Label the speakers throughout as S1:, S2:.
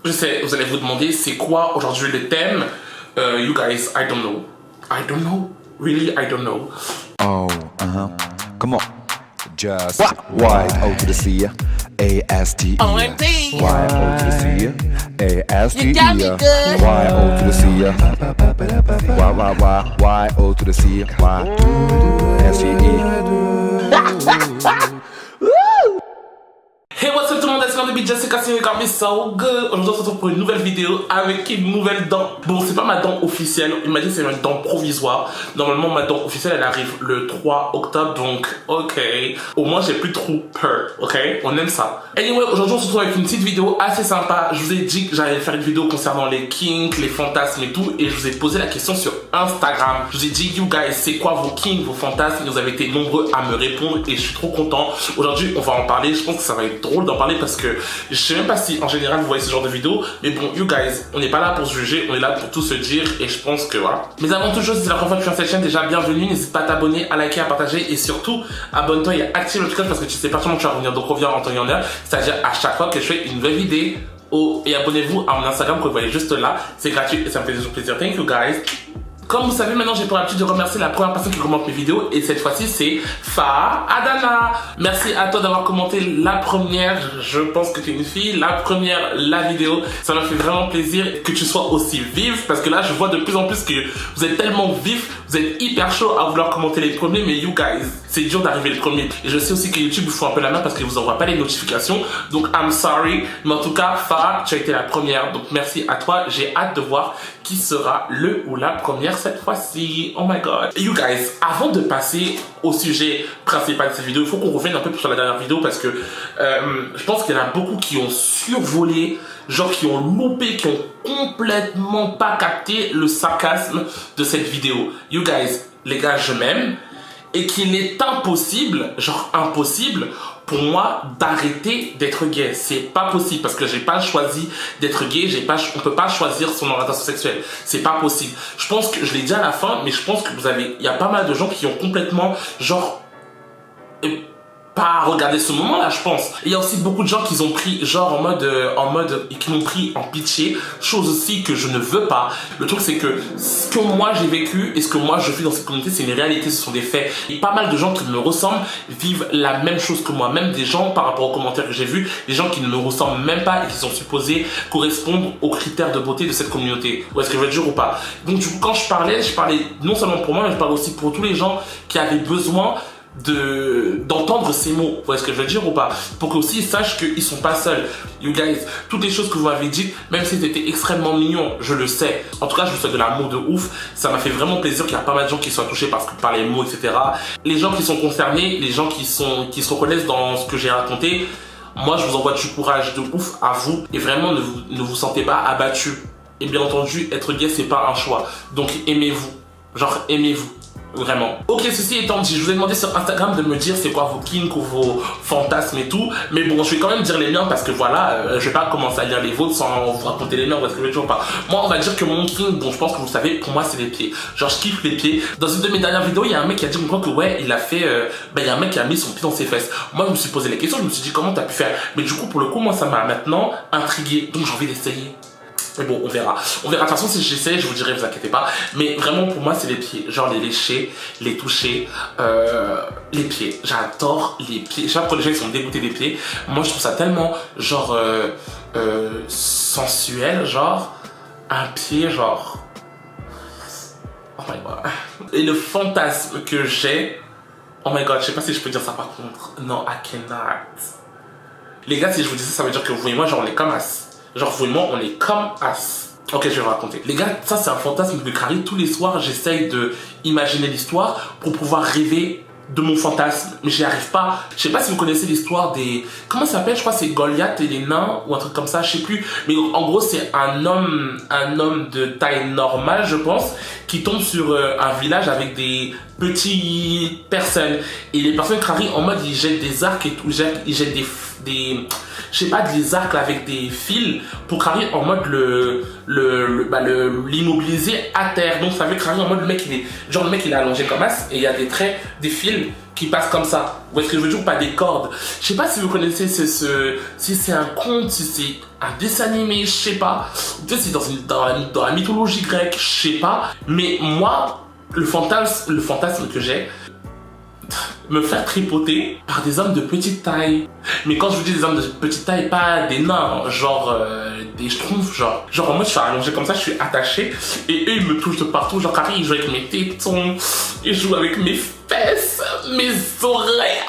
S1: Je sais, vous allez vous demander c'est quoi aujourd'hui le thème. You guys, I don't know. I don't know. Really, I don't know.
S2: Oh, come on. Just Y-O to the C, A-S-T-E.
S3: OMG.
S2: Y-O to the C, A-S-T-E.
S3: You got me good.
S2: Y-O to the C, Y-O to the C, Y-S-T-E.
S1: Hey, what's up tout le monde, c'est de Jessica, c'est Megami So Good. Aujourd'hui, on se retrouve pour une nouvelle vidéo avec une nouvelle dent. Bon, c'est pas ma dent officielle, il m'a dit que c'est une dent provisoire. Normalement, ma dent officielle, elle arrive le 3 octobre, donc ok. Au moins, j'ai plus trop peur, ok? On aime ça. Anyway, aujourd'hui, on se retrouve avec une petite vidéo assez sympa. Je vous ai dit que j'allais faire une vidéo concernant les kinks, les fantasmes et tout, et je vous ai posé la question sur Instagram. Je vous ai dit, you guys, c'est quoi vos kinks, vos fantasmes? Et vous avez été nombreux à me répondre, et je suis trop content. Aujourd'hui, on va en parler. Je pense que ça va être drôle d'en parler parce que je sais même pas si en général vous voyez ce genre de vidéo, mais bon, you guys, on n'est pas là pour se juger, on est là pour tout se dire, et je pense que voilà. Mais avant toute chose, si c'est la première fois que tu es sur cette chaîne, déjà bienvenue, n'hésite pas à t'abonner, à liker, à partager, et surtout abonne-toi et active le cloche parce que tu sais parfaitement que tu vas revenir, donc reviens en temps et en heure, c'est-à-dire à chaque fois que je fais une nouvelle vidéo. Oh, et abonnez-vous à mon Instagram que vous voyez juste là, c'est gratuit et ça me fait toujours plaisir. Thank you guys. Comme vous savez, maintenant j'ai pour l'habitude de remercier la première personne qui commente mes vidéos, et cette fois-ci c'est Fa Adana. Merci à toi d'avoir commenté la première, je pense que tu es une fille, la première, la vidéo. Ça m'a fait vraiment plaisir que tu sois aussi vive, parce que là je vois de plus en plus que vous êtes tellement vif, vous êtes hyper chaud à vouloir commenter les premiers, mais you guys, c'est dur d'arriver le premier. Et je sais aussi que YouTube vous fout un peu la main parce qu'il vous envoie pas les notifications, donc I'm sorry, mais en tout cas Fa, tu as été la première, donc merci à toi. J'ai hâte de voir qui sera le ou la première cette fois-ci. Oh my god. You guys, avant de passer au sujet principal de cette vidéo, il faut qu'on revienne un peu sur la dernière vidéo parce que je pense qu'il y en a beaucoup qui ont survolé, genre qui ont loupé, qui ont complètement pas capté le sarcasme de cette vidéo. You guys, les gars, je m'aime, et qu'il est impossible, genre impossible, pour moi d'arrêter d'être gay. C'est pas possible parce que j'ai pas choisi d'être gay, on peut pas choisir son orientation sexuelle. C'est pas possible. Je pense que je l'ai dit à la fin, mais je pense que il y a pas mal de gens qui ont complètement genre pas regardé ce moment-là, je pense. Il y a aussi beaucoup de gens qui ont pris genre en mode qui l'ont pris en pitié, chose aussi que je ne veux pas. Le truc c'est que ce que moi j'ai vécu et ce que moi je vis dans cette communauté, c'est une réalité, ce sont des faits. Et pas mal de gens qui me ressemblent vivent la même chose que moi, même des gens par rapport aux commentaires que j'ai vus, des gens qui ne me ressemblent même pas et qui sont supposés correspondre aux critères de beauté de cette communauté. Ou est-ce que je veux dire ou pas? Donc du coup quand je parlais non seulement pour moi, mais je parlais aussi pour tous les gens qui avaient besoin d'entendre ces mots, vous voyez ce que je veux dire ou pas, pour qu'aussi ils sachent qu'ils sont pas seuls. You guys, toutes les choses que vous m'avez dites, même si c'était extrêmement mignon, je le sais, en tout cas je vous souhaite de l'amour de ouf, ça m'a fait vraiment plaisir qu'il y a pas mal de gens qui soient touchés par les mots, etc. Les gens qui sont concernés, les gens qui se reconnaissent dans ce que j'ai raconté, moi je vous envoie du courage de ouf à vous, et vraiment ne vous sentez pas abattus. Et bien entendu, être gay c'est pas un choix, donc aimez-vous, genre aimez-vous. Vraiment. Ok, ceci étant dit, je vous ai demandé sur Instagram de me dire c'est quoi vos kinks ou vos fantasmes et tout. Mais bon, je vais quand même dire les miens parce que voilà, je vais pas commencer à lire les vôtres sans vous raconter les miens parce que je vais toujours pas. Moi, on va dire que mon kink, bon, je pense que vous le savez, pour moi, c'est les pieds. Genre, je kiffe les pieds. Dans une de mes dernières vidéos, il y a un mec qui a dit que ouais, il a fait, il y a un mec qui a mis son pied dans ses fesses. Moi, je me suis posé les questions, je me suis dit comment t'as pu faire. Mais du coup, pour le coup, moi, ça m'a maintenant intrigué. Donc, j'ai envie d'essayer. Mais bon, on verra. On verra. De toute façon, si j'essaie, je vous dirai, vous inquiétez pas. Mais vraiment, pour moi, c'est les pieds. Genre les lécher, les toucher, les pieds. J'adore les pieds. Chaque fois, les gens, ils sont dégoûtés des pieds. Moi, je trouve ça tellement, genre, sensuel. Genre, un pied, genre... Oh my god. Et le fantasme que j'ai... Oh my god, je sais pas si je peux dire ça par contre. Non, I cannot. Les gars, si je vous dis ça, ça veut dire que vous et moi, genre, on est comme as. Genre, vous et moi, on est comme as. Ok, je vais vous raconter. Les gars, ça, c'est un fantasme que Carrie, tous les soirs, j'essaye de imaginer l'histoire pour pouvoir rêver de mon fantasme. Mais j'y arrive pas. Je sais pas si vous connaissez l'histoire des... Comment ça s'appelle? Je crois que c'est Goliath et les nains ou un truc comme ça, je sais plus. Mais en gros, c'est un homme de taille normale, je pense, qui tombe sur un village avec des petites personnes. Et les personnes Carrie, en mode, ils jettent des arcs et tout, ils jettent je sais pas, des arcs là, avec des fils pour Crary en mode l'immobiliser à terre. Donc ça fait Crary en mode le mec il est allongé comme as et il y a des traits, des fils qui passent comme ça. Ou est-ce que je veux dire pas des cordes? Je sais pas si vous connaissez si c'est un conte, si c'est un dessin animé, je sais pas. Peut-être c'est dans la mythologie grecque, je sais pas. Mais moi, le fantasme que j'ai, me faire tripoter par des hommes de petite taille. Mais quand je vous dis des hommes de petite taille, pas des nains, genre des schtroumpfs, genre moi je suis allongé comme ça, je suis attaché et eux ils me touchent de partout, genre Crary il joue avec mes tétons, il joue avec mes fesses, mes oreilles.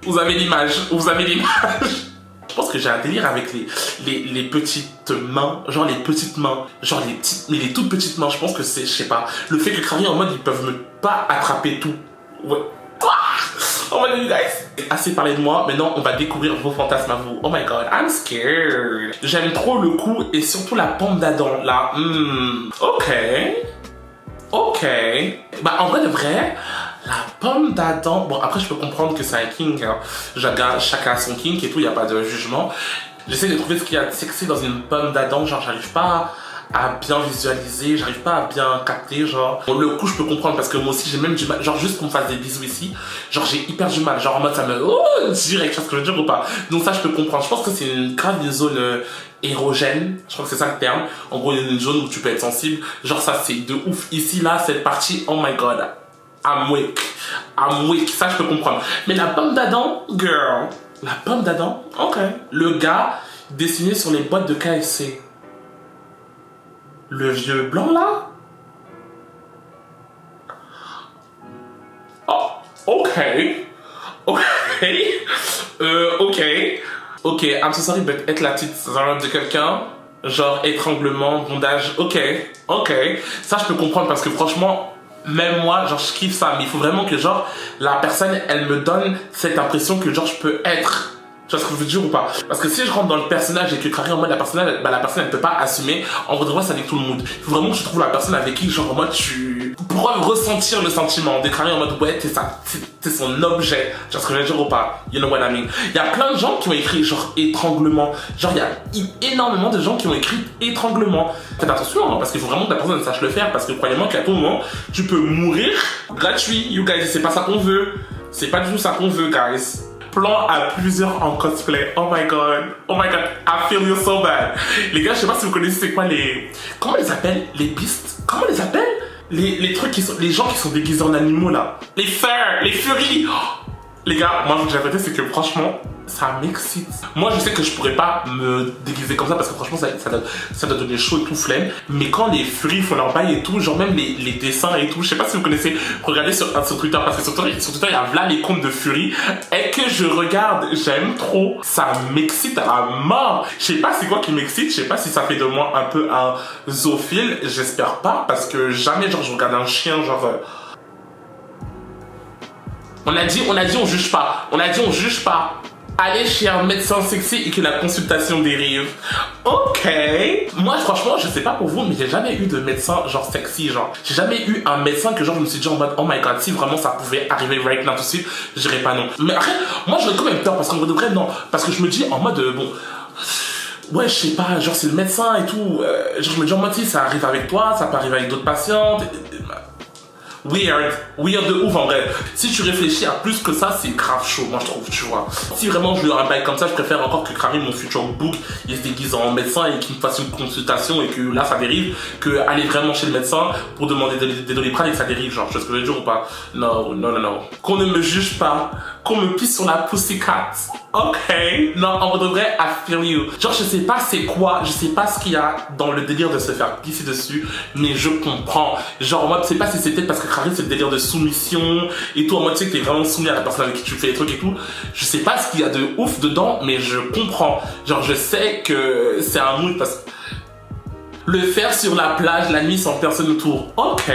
S1: Vous avez l'image. Je pense que j'ai un délire avec les petites mains, genre les petites mains, genre les petites, mais les toutes petites mains. Je pense que c'est, je sais pas, le fait que Crary en mode ils peuvent pas attraper tout. Ouais. Oh my god, guys! Assez parlé de moi, maintenant on va découvrir vos fantasmes à vous. Oh my god, I'm scared. J'aime trop le cou et surtout la pomme d'Adam là. Ok. Bah en vrai de vrai, la pomme d'Adam. Bon après je peux comprendre que c'est un kink. Hein. Chacun a son kink et tout, y a pas de jugement. J'essaie de trouver ce qu'il y a de sexy dans une pomme d'Adam. Genre j'arrive pas à bien visualiser, j'arrive pas à bien capter, genre. Bon, le coup, je peux comprendre parce que moi aussi, j'ai même du mal, genre juste qu'on me fasse des bisous ici, genre j'ai hyper du mal, genre en mode ça me, direct, tu vois ce que je veux dire ou pas? Donc ça, je peux comprendre. Je pense que c'est une zone érogène, je crois que c'est ça le terme. En gros, il y a une zone où tu peux être sensible, genre ça, c'est de ouf. Ici, là, cette partie, oh my god, I'm weak, ça, je peux comprendre. Mais la pomme d'Adam, girl, la pomme d'Adam, ok. Le gars dessiné sur les boîtes de KFC. Le vieux blanc là? Oh, ok, I'm so sorry, but être la petite sœur de quelqu'un, genre étranglement, bondage, ok, ça je peux comprendre parce que franchement, même moi, genre je kiffe ça, mais il faut vraiment que genre la personne, elle me donne cette impression que genre je peux être. Tu vois ce que je veux dire ou pas? Parce que si je rentre dans le personnage et que Crary en mode la personne elle peut pas assumer, en vrai de vrai c'est avec tout le monde. Il faut vraiment que je trouve la personne avec qui genre en mode tu pourras ressentir le sentiment de Crary en mode ouais t'es son objet. Tu vois ce que je veux dire ou pas? You know what I mean? Il y a plein de gens qui ont écrit genre étranglement. Genre il y a énormément de gens qui ont écrit étranglement. Faites attention hein, parce qu'il faut vraiment que la personne sache le faire parce que croyez-moi qu'à tout moment tu peux mourir gratuit. You guys, c'est pas ça qu'on veut. C'est pas du tout ça qu'on veut guys. Plan à plusieurs en cosplay. Oh my god, I feel you so bad. Les gars, je sais pas si vous connaissez c'est quoi comment ils appellent les beasts? Comment ils appellent les trucs qui sont les gens qui sont déguisés en animaux là. Les furs, les furies. Oh, les gars, moi ce que j'ai fait c'est que franchement ça m'excite. Moi je sais que je pourrais pas me déguiser comme ça parce que franchement ça doit donner chaud et tout flemme. Mais quand les furies font leur bail et tout, genre même les dessins et tout, je sais pas si vous connaissez, regardez sur Twitter parce que sur Twitter il y a là les comptes de furies et que je regarde, j'aime trop, ça m'excite à mort. Je sais pas c'est quoi qui m'excite, je sais pas si ça fait de moi un peu un zoophile, j'espère pas parce que jamais genre je regarde un chien genre on a dit on juge pas. Allez chez un médecin sexy et que la consultation dérive. Ok. Moi, franchement, je sais pas pour vous, mais j'ai jamais eu de médecin genre sexy, genre. J'ai jamais eu un médecin que genre je me suis dit en mode oh my god, si vraiment ça pouvait arriver right now tout de suite, je dirais pas non. Mais après, moi j'aurais quand même peur parce qu'en vrai de vrai, non. Parce que je me dis en mode bon. Ouais, je sais pas, genre c'est le médecin et tout. Genre je me dis en mode si ça arrive avec toi, ça peut arriver avec d'autres patientes. Weird de ouf en vrai. Si tu réfléchis à plus que ça, c'est grave chaud, moi je trouve, tu vois. Si vraiment je lui ai un bail comme ça, je préfère encore que Crary, mon futur book, il se déguise en médecin et qu'il me fasse une consultation et que là ça dérive, que aller vraiment chez le médecin pour demander des Doliprane et que ça dérive, genre, tu vois ce que je veux dire ou pas? Non. Qu'on ne me juge pas, qu'on me pisse sur la pussycat. Ok. Non, en vrai, I feel you. Genre, je sais pas c'est quoi, je sais pas ce qu'il y a dans le délire de se faire pisser dessus, mais je comprends. Genre, moi, je sais pas si c'était parce que Crary, c'est le délire de soumission et tout, en mode, tu sais que t'es vraiment soumis à la personne avec qui tu fais les trucs et tout. Je sais pas ce qu'il y a de ouf dedans, mais je comprends. Genre, je sais que c'est un mood parce que le faire sur la plage la nuit sans personne autour. Ok.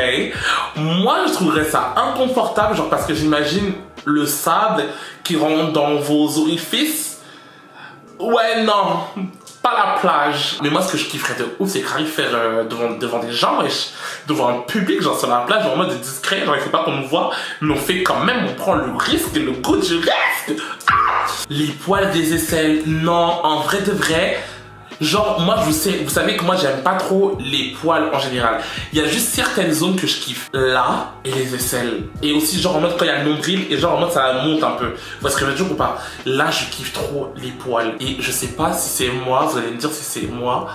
S1: Moi, je trouverais ça inconfortable, genre parce que j'imagine le sable qui rentre dans vos orifices. Ouais, non. Pas la plage. Mais moi, ce que je kifferais de ouf, c'est Crary faire devant des gens, wesh. Devant un public, genre sur la plage, en mode discret, genre il faut pas qu'on nous voit, mais on fait quand même, on prend le risque, le goût du risque. Ah, Les poils des aisselles, non, en vrai de vrai. Genre, moi, vous savez que moi, j'aime pas trop les poils en général. Il y a juste certaines zones que je kiffe. Là, et les aisselles. Et aussi, genre, en mode, quand il y a le nombril, et genre, en mode, ça monte un peu. Vous voyez ce que je veux dire ou pas? Là, je kiffe trop les poils. Et je sais pas si c'est moi, vous allez me dire si c'est moi,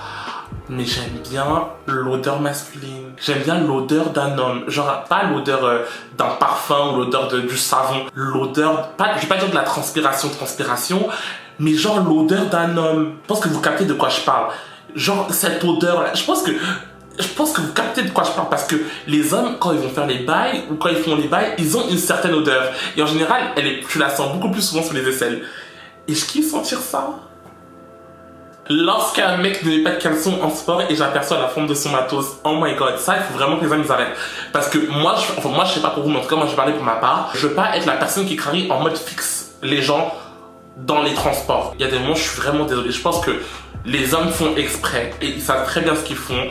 S1: mais j'aime bien l'odeur masculine. J'aime bien l'odeur d'un homme. Genre, pas l'odeur d'un parfum ou l'odeur du savon. L'odeur, je vais pas dire de la transpiration, mais genre l'odeur d'un homme. Je pense que vous captez de quoi je parle. Genre cette odeur là. Je pense que vous captez de quoi je parle parce que les hommes, quand ils vont faire les bails ou quand ils font les bails, ils ont une certaine odeur. Et en général, tu la sens beaucoup plus souvent sur les aisselles. Et je kiffe sentir ça. Lorsqu'un mec ne met pas de caleçon en sport et j'aperçois la forme de son matos, oh my god, ça il faut vraiment que les hommes ils arrêtent. Parce que moi je sais pas pour vous, mais en tout cas moi je vais parler pour ma part. Je veux pas être la personne qui crarie en mode fixe les gens dans les transports. Il y a des moments je suis vraiment désolé. Je pense que les hommes font exprès et ils savent très bien ce qu'ils font.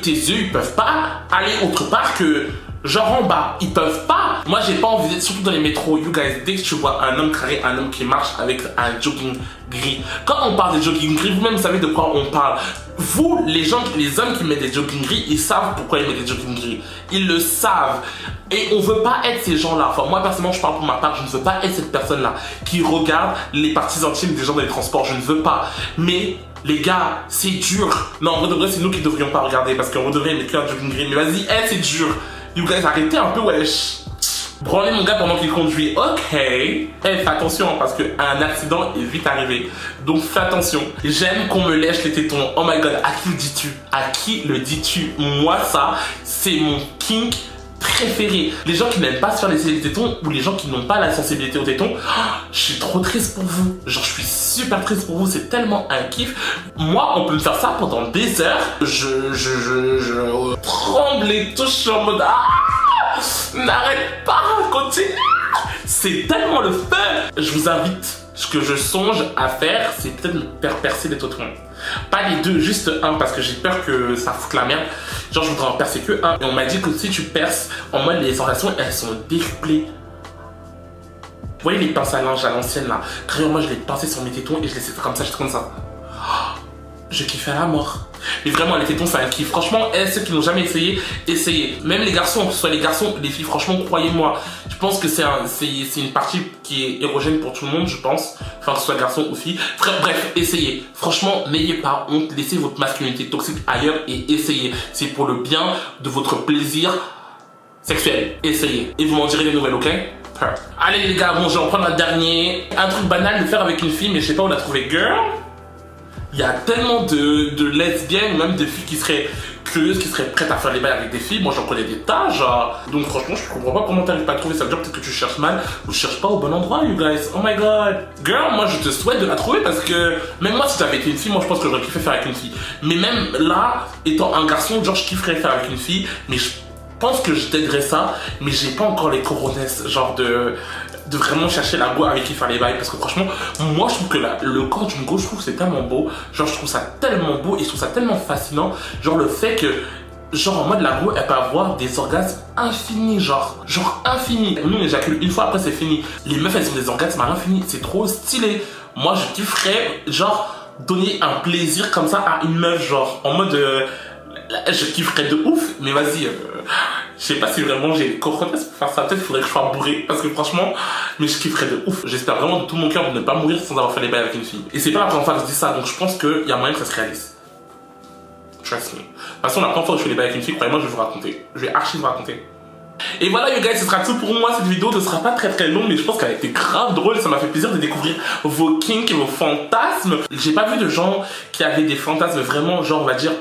S1: Tes yeux ils peuvent pas aller autre part que genre en bas, ils peuvent pas. Moi j'ai pas envie d'être, surtout dans les métros, you guys, dès que tu vois un homme carré, un homme qui marche avec un jogging gris. Quand on parle de jogging gris, vous-même savez de quoi on parle. Vous, les hommes qui mettent des jogging gris, ils savent pourquoi ils mettent des jogging gris. Ils le savent. Et on veut pas être ces gens-là. Enfin, moi personnellement, je parle pour ma part, je ne veux pas être cette personne-là qui regarde les parties intimes des gens dans les transports. Je ne veux pas. Mais les gars, c'est dur. Non, en vrai de vrai, c'est nous qui devrions pas regarder parce qu'on devrait mettre qu'un jogging gris. Mais vas-y, c'est dur. You guys, arrêtez un peu, wesh. Branlez mon gars pendant qu'il conduit. Ok. Fais attention parce qu'un accident est vite arrivé. Donc fais attention. J'aime qu'on me lèche les tétons. Oh my god, à qui le dis-tu? À qui le dis-tu? Moi, ça, c'est mon kink préféré. Les gens qui n'aiment pas se faire les tétons ou les gens qui n'ont pas la sensibilité aux tétons, je suis trop triste pour vous. Genre, je suis super triste pour vous. C'est tellement un kiff. Moi, on peut me faire ça pendant des heures. Je tremble et tout. Je suis en mode n'arrête pas, continue. C'est tellement le fun. Je vous invite. Ce que je songe à faire, c'est peut-être me faire percer les tétons. Pas les deux, juste un, parce que j'ai peur que ça foute la merde. Genre, je voudrais en percer que un. Et on m'a dit que si tu perces, en mode les sensations, elles sont décuplées. Vous voyez les pinces à linge à l'ancienne là? D'ailleurs, moi, je l'ai pincé sur mes tétons et je laissais comme ça, j'étais comme ça. Je kiffais à la mort. Mais vraiment, les tétons, c'est un kiff. Franchement, ceux qui n'ont jamais essayé, essayez. Même les garçons, que ce soit les garçons ou les filles, franchement, croyez-moi. Je pense que c'est une partie qui est érogène pour tout le monde, je pense. Enfin, que ce soit garçon ou fille. Bref, essayez. Franchement, n'ayez pas honte. Laissez votre masculinité toxique ailleurs et essayez. C'est pour le bien de votre plaisir sexuel. Essayez. Et vous m'en direz des nouvelles, ok? Allez les gars, bon, je vais en prendre un dernier. Un truc banal de faire avec une fille, mais je sais pas où la trouver, girl. Il y a tellement de lesbiennes, même de filles qui seraient curieuses, qui seraient prêtes à faire les bails avec des filles. Moi, j'en connais des tas, genre. Donc, franchement, je comprends pas comment t'arrives pas à trouver. Ça veut dire peut-être que tu cherches mal ou tu cherches pas au bon endroit, you guys. Oh my god. Girl, moi, je te souhaite de la trouver parce que même moi, si t'avais été une fille, moi, je pense que j'aurais kiffé faire avec une fille. Mais même là, étant un garçon, genre, je kifferais faire avec une fille, mais je pense que je t'aiderais ça, mais j'ai pas encore les coronesses, genre de vraiment chercher la go avec qui faire les bails, parce que franchement, moi je trouve que le corps d'une go, je trouve que c'est tellement beau, genre je trouve ça tellement beau et je trouve ça tellement fascinant, genre le fait que, genre en mode la go, elle peut avoir des orgasmes infinis, genre infinis. Nous on éjacule une fois, après c'est fini. Les meufs elles ont des orgasmes à l'infini, c'est trop stylé. Moi je kifferais, genre, donner un plaisir comme ça à une meuf, genre en mode je kifferais de ouf, mais vas-y, je sais pas si vraiment j'ai les cojones pour faire ça. Peut-être qu'il faudrait que je sois bourré, parce que franchement, mais je kifferais de ouf. J'espère vraiment de tout mon cœur de ne pas mourir sans avoir fait les bails avec une fille. Et c'est pas la première fois que je dis ça, donc je pense qu'il y a moyen que ça se réalise. Trust me. De toute façon, la première fois que je fais les bails avec une fille, croyez-moi, je vais vous raconter. Je vais archi vous raconter. Et voilà, you guys, ce sera tout pour moi. Cette vidéo ne sera pas très longue, mais je pense qu'elle a été grave drôle. Ça m'a fait plaisir de découvrir vos kinks et vos fantasmes. J'ai pas vu de gens qui avaient des fantasmes vraiment, genre, on va dire,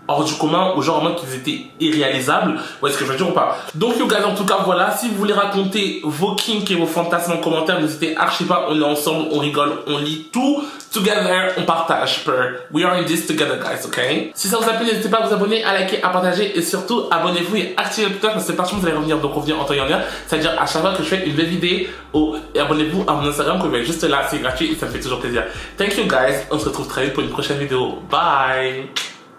S1: hors du commun, ou genre en mode qu'ils étaient irréalisables. Ouais, ce que je veux dire ou pas. Donc you guys, en tout cas voilà, si vous voulez raconter vos kinks et vos fantasmes en commentaire, n'hésitez archi pas, on est ensemble, on rigole, on lit tout together, on partage. We are in this together guys, ok? Si ça vous a plu, n'hésitez pas à vous abonner, à liker, à partager et surtout abonnez-vous et activez le cloche parce que c'est parti, vous allez revenir, donc revenir en temps et en heure. C'est-à-dire à chaque fois que je fais une nouvelle vidéo, et abonnez-vous à mon Instagram que vous voyez juste là, c'est gratuit et ça me fait toujours plaisir. Thank you guys, on se retrouve très vite pour une prochaine vidéo. Bye!